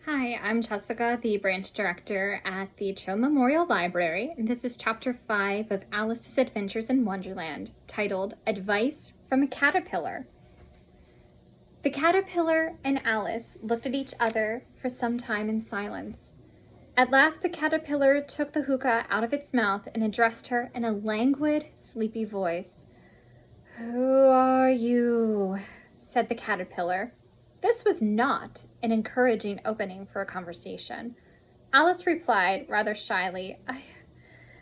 Hi, I'm Jessica, the branch director at the Cho Memorial Library, and this is Chapter 5 of Alice's Adventures in Wonderland, titled Advice from a Caterpillar. The caterpillar and Alice looked at each other for some time in silence. At last the caterpillar took the hookah out of its mouth and addressed her in a languid, sleepy voice. "Who are you?" said the caterpillar. This was not an encouraging opening for a conversation. Alice replied rather shyly,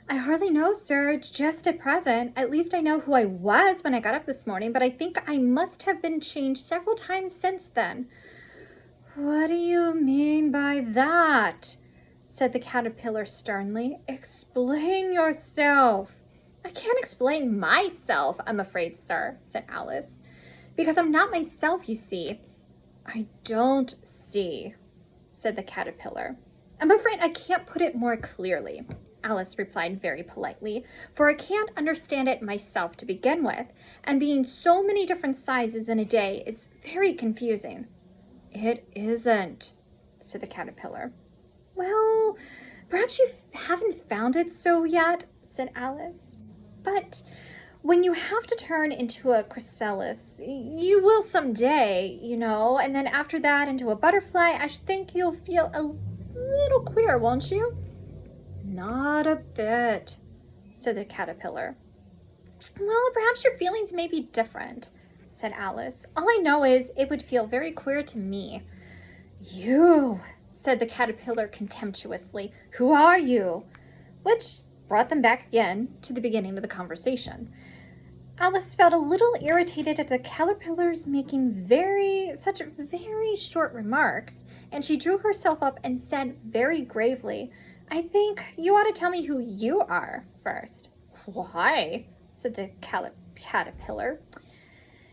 I hardly know, sir, just at present. At least I know who I was when I got up this morning, but I think I must have been changed several times since then." "What do you mean by that?" said the caterpillar sternly. "Explain yourself." "I can't explain myself, I'm afraid, sir," said Alice, "because I'm not myself, you see." "I don't see," said the caterpillar. "I'm afraid I can't put it more clearly," Alice replied very politely, "for I can't understand it myself to begin with, and being so many different sizes in a day is very confusing." "It isn't," said the caterpillar. "Well, perhaps you haven't found it so yet," said Alice. "But when you have to turn into a chrysalis, you will someday, you know, and then after that into a butterfly, I should think you'll feel a little queer, won't you?" "Not a bit," said the caterpillar. "Well, perhaps your feelings may be different," said Alice. "All I know is it would feel very queer to me." "You," said the caterpillar contemptuously. "Who are you?" Which brought them back again to the beginning of the conversation. Alice felt a little irritated at the caterpillars making such very short remarks, and she drew herself up and said very gravely, "I think you ought to tell me who you are first." "Why?" said the caterpillar.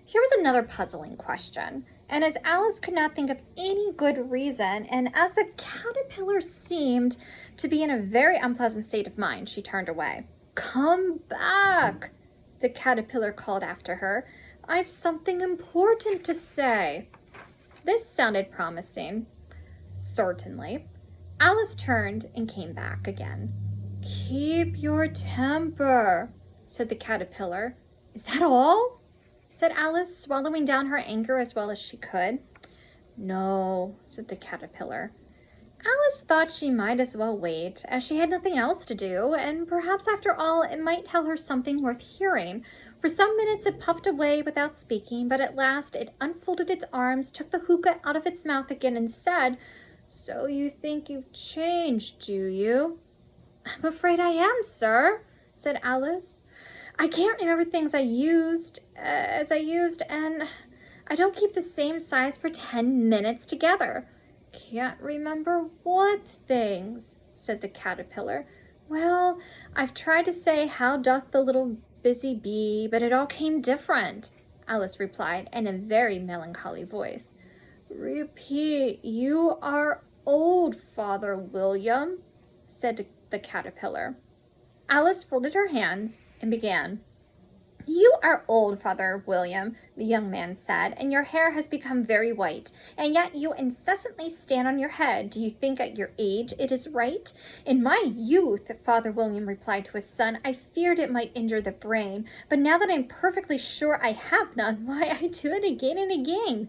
Here was another puzzling question, and as Alice could not think of any good reason, and as the caterpillar seemed to be in a very unpleasant state of mind, she turned away. "Come back," the caterpillar called after her. "I've something important to say." This sounded promising. Certainly. Alice turned and came back again. "Keep your temper," said the caterpillar. "Is that all?" said Alice, swallowing down her anger as well as she could. "No," said the caterpillar. Alice thought she might as well wait, as she had nothing else to do, and perhaps after all it might tell her something worth hearing. For some minutes it puffed away without speaking, but at last it unfolded its arms, took the hookah out of its mouth again, and said, "So you think you've changed, do you?" "I'm afraid I am, sir," said Alice. "I can't remember things as I used, and I don't keep the same size for 10 minutes together." "Can't remember what things?" said the caterpillar. "Well, I've tried to say, 'How doth the little busy bee?' but it all came different," Alice replied in a very melancholy voice. "Repeat, 'You are old, Father William,'" said the caterpillar. Alice folded her hands and began. "You are old, Father William," the young man said, "and your hair has become very white, and yet you incessantly stand on your head. Do you think at your age it is right?" "In my youth," Father William replied to his son, "I feared it might injure the brain, but now that I'm perfectly sure I have none, why, I do it again and again."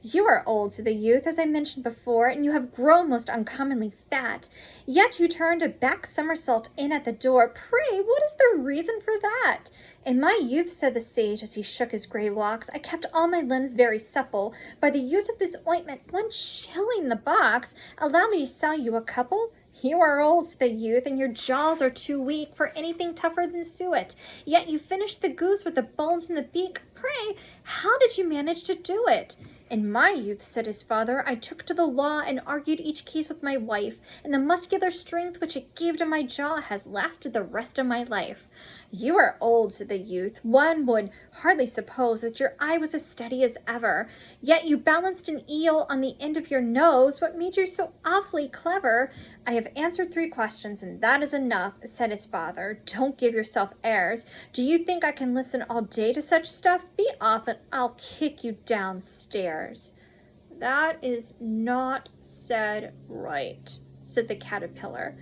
"You are old," said the youth, "as I mentioned before, and you have grown most uncommonly fat. Yet you turned a back somersault in at the door. Pray, what is the reason for that?" "In my youth," said the sage as he shook his gray locks, "I kept all my limbs very supple. By the use of this ointment, 1 shilling the box. Allow me to sell you a couple." "You are old," said the youth, "and your jaws are too weak for anything tougher than suet. Yet you finished the goose with the bones in the beak. Pray, how did you manage to do it?" "In my youth," said his father, "I took to the law and argued each case with my wife, and the muscular strength which it gave to my jaw has lasted the rest of my life." "You are old," said the youth. "One would hardly suppose that your eye was as steady as ever. Yet you balanced an eel on the end of your nose. What made you so awfully clever?" "I have answered 3 questions, and that is enough," said his father. "Don't give yourself airs. Do you think I can listen all day to such stuff? Be off, and I'll kick you downstairs." That is not said right, said the caterpillar.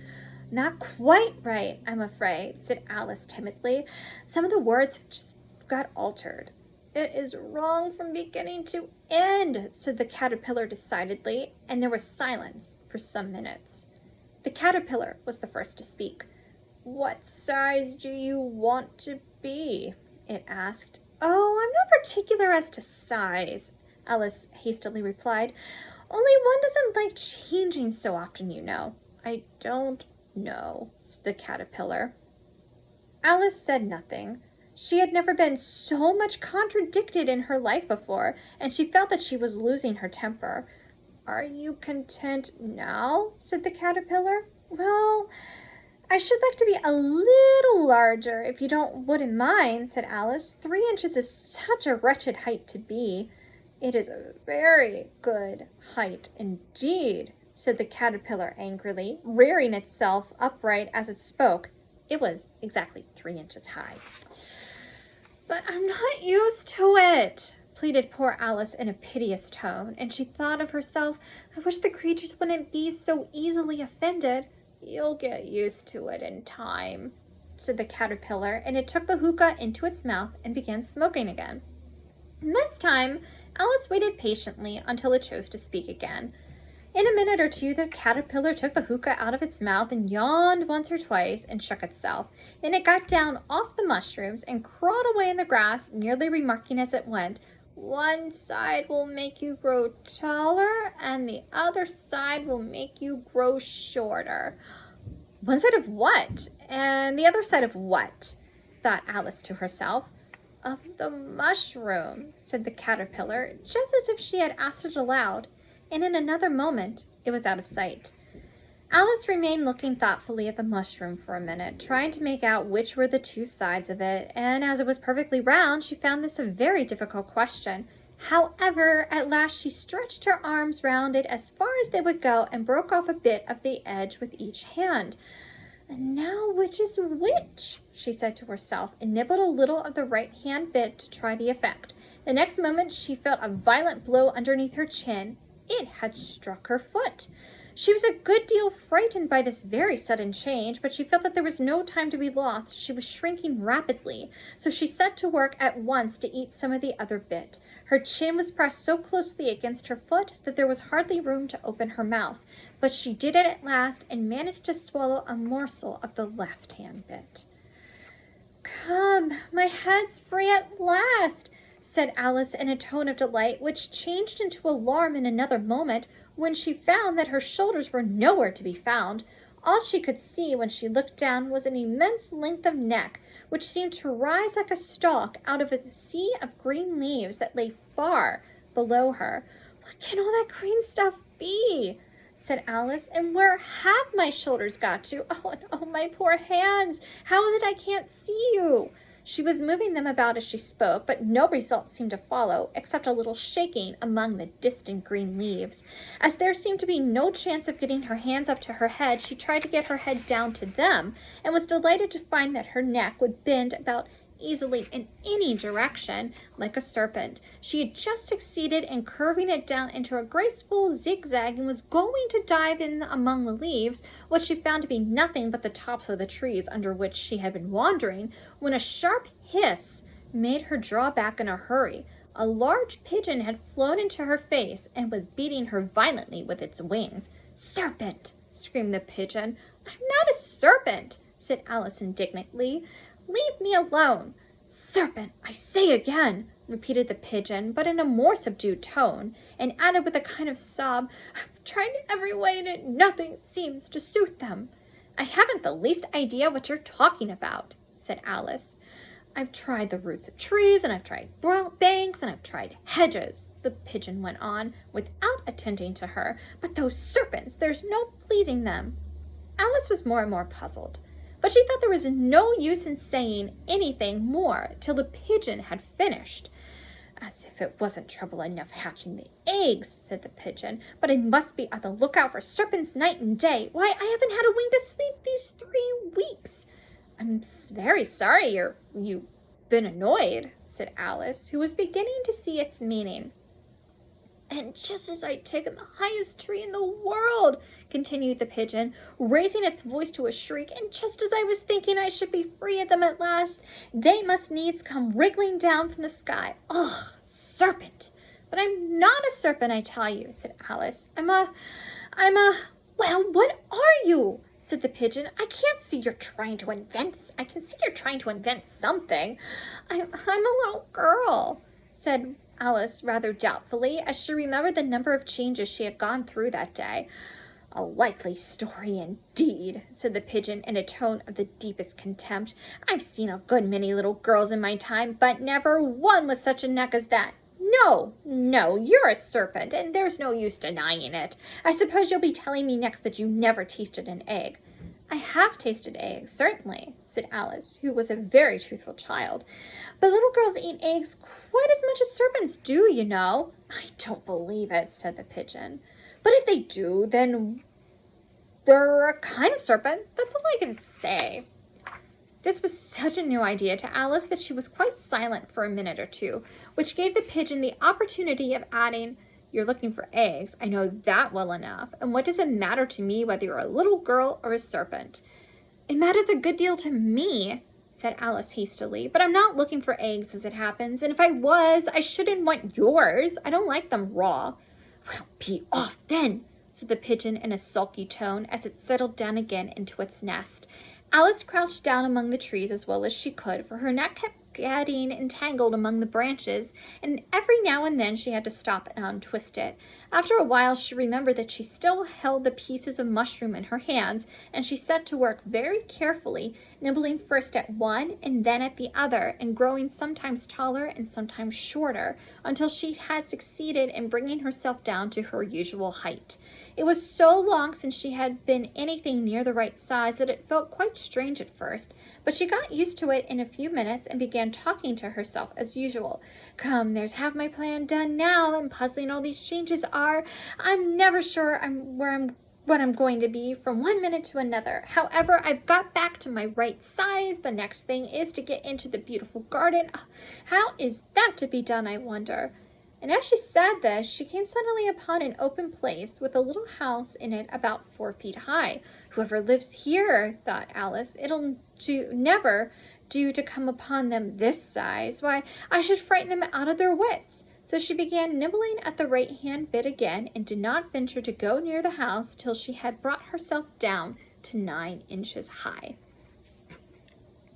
Not quite right, I'm afraid, said Alice timidly. Some of the words just got altered. It is wrong from beginning to end, said the caterpillar decidedly, and there was silence for some minutes. The caterpillar was the first to speak. What size do you want to be? It asked. Oh, I'm not particular as to size, Alice hastily replied. Only one doesn't like changing so often, you know. I don't know, said the caterpillar. Alice said nothing. She had never been so much contradicted in her life before, and she felt that she was losing her temper. Are you content now? Said the caterpillar. Well, I should like to be a little larger, if you wouldn't mind, said Alice. 3 inches is such a wretched height to be. It is a very good height indeed, said the caterpillar angrily, rearing itself upright as it spoke. It was exactly 3 inches high. But I'm not used to it, pleaded poor Alice in a piteous tone, and she thought of herself, I wish the creatures wouldn't be so easily offended. You'll get used to it in time, said the caterpillar, and it took the hookah into its mouth and began smoking again. And this time, Alice waited patiently until it chose to speak again. In a minute or two, the caterpillar took the hookah out of its mouth and yawned once or twice and shook itself. Then it got down off the mushrooms and crawled away in the grass, merely remarking as it went, one side will make you grow taller and the other side will make you grow shorter. One side of what? And the other side of what? Thought Alice to herself. Of the mushroom, said the caterpillar, just as if she had asked it aloud. And in another moment, it was out of sight. Alice remained looking thoughtfully at the mushroom for a minute, trying to make out which were the 2 sides of it, and as it was perfectly round, she found this a very difficult question. However, at last she stretched her arms round it as far as they would go and broke off a bit of the edge with each hand. And now which is which? She said to herself, and nibbled a little of the right-hand bit to try the effect. The next moment she felt a violent blow underneath her chin. It had struck her foot. She was a good deal frightened by this very sudden change, but she felt that there was no time to be lost. She was shrinking rapidly, so she set to work at once to eat some of the other bit. Her chin was pressed so closely against her foot that there was hardly room to open her mouth, but she did it at last and managed to swallow a morsel of the left-hand bit. Come, my head's free at last, said Alice in a tone of delight, which changed into alarm in another moment when she found that her shoulders were nowhere to be found. All she could see when she looked down was an immense length of neck, which seemed to rise like a stalk out of a sea of green leaves that lay far below her. What can all that green stuff be? Said Alice, and where have my shoulders got to? Oh, and oh, my poor hands! How is it I can't see you? She was moving them about as she spoke, but no result seemed to follow, except a little shaking among the distant green leaves. As there seemed to be no chance of getting her hands up to her head, she tried to get her head down to them, and was delighted to find that her neck would bend about easily in any direction, like a serpent. She had just succeeded in curving it down into a graceful zigzag and was going to dive in among the leaves, which she found to be nothing but the tops of the trees under which she had been wandering, when a sharp hiss made her draw back in a hurry. A large pigeon had flown into her face and was beating her violently with its wings. Serpent! Screamed the pigeon. I'm not a serpent, said Alice indignantly. Leave me alone. Serpent, I say again, repeated the pigeon, but in a more subdued tone, and added with a kind of sob, I've tried every way and nothing seems to suit them. I haven't the least idea what you're talking about, said Alice. I've tried the roots of trees, and I've tried banks, and I've tried hedges, the pigeon went on, without attending to her. But those serpents, there's no pleasing them. Alice was more and more puzzled. But she thought there was no use in saying anything more till the pigeon had finished. As if it wasn't trouble enough hatching the eggs, said the pigeon, but I must be on the lookout for serpents night and day. Why, I haven't had a wink of sleep these 3 weeks. I'm very sorry you've been annoyed, said Alice, who was beginning to see its meaning. And just as I'd taken the highest tree in the world, continued the pigeon, raising its voice to a shriek, and just as I was thinking I should be free of them at last, they must needs come wriggling down from the sky. Ugh, serpent! But I'm not a serpent, I tell you, said Alice. Well, what are you? Said the pigeon. I can see you're trying to invent something. I'm a little girl, said Alice rather doubtfully, as she remembered the number of changes she had gone through that day. A likely story indeed, said the pigeon in a tone of the deepest contempt. I've seen a good many little girls in my time, but never one with such a neck as that. No, you're a serpent, and there's no use denying it. I suppose you'll be telling me next that you never tasted an egg. I have tasted eggs, certainly, said Alice, who was a very truthful child. But little girls eat eggs quite as much as serpents do, you know. I don't believe it, said the pigeon. But if they do, then they're a kind of serpent. That's all I can say. This was such a new idea to Alice that she was quite silent for a minute or two, which gave the pigeon the opportunity of adding, You're looking for eggs. I know that well enough. And what does it matter to me whether you're a little girl or a serpent? It matters a good deal to me, said Alice hastily, but I'm not looking for eggs as it happens, and if I was, I shouldn't want yours. I don't like them raw. Well, be off then, said the pigeon in a sulky tone as it settled down again into its nest. Alice crouched down among the trees as well as she could, for her neck kept getting entangled among the branches, and every now and then she had to stop and untwist it. After a while she remembered that she still held the pieces of mushroom in her hands, and she set to work very carefully, nibbling first at one and then at the other, and growing sometimes taller and sometimes shorter, until she had succeeded in bringing herself down to her usual height. It was so long since she had been anything near the right size that it felt quite strange at first, but she got used to it in a few minutes and began talking to herself as usual. Come, there's half my plan done now, and puzzling all these changes are. I'm never sure what I'm going to be from one minute to another. However, I've got back to my right size. The next thing is to get into the beautiful garden. How is that to be done, I wonder? And as she said this, she came suddenly upon an open place with a little house in it about 4 feet high. Whoever lives here, thought Alice, it'll never do to come upon them this size. Why, I should frighten them out of their wits. So she began nibbling at the right-hand bit again, and did not venture to go near the house till she had brought herself down to 9 inches high.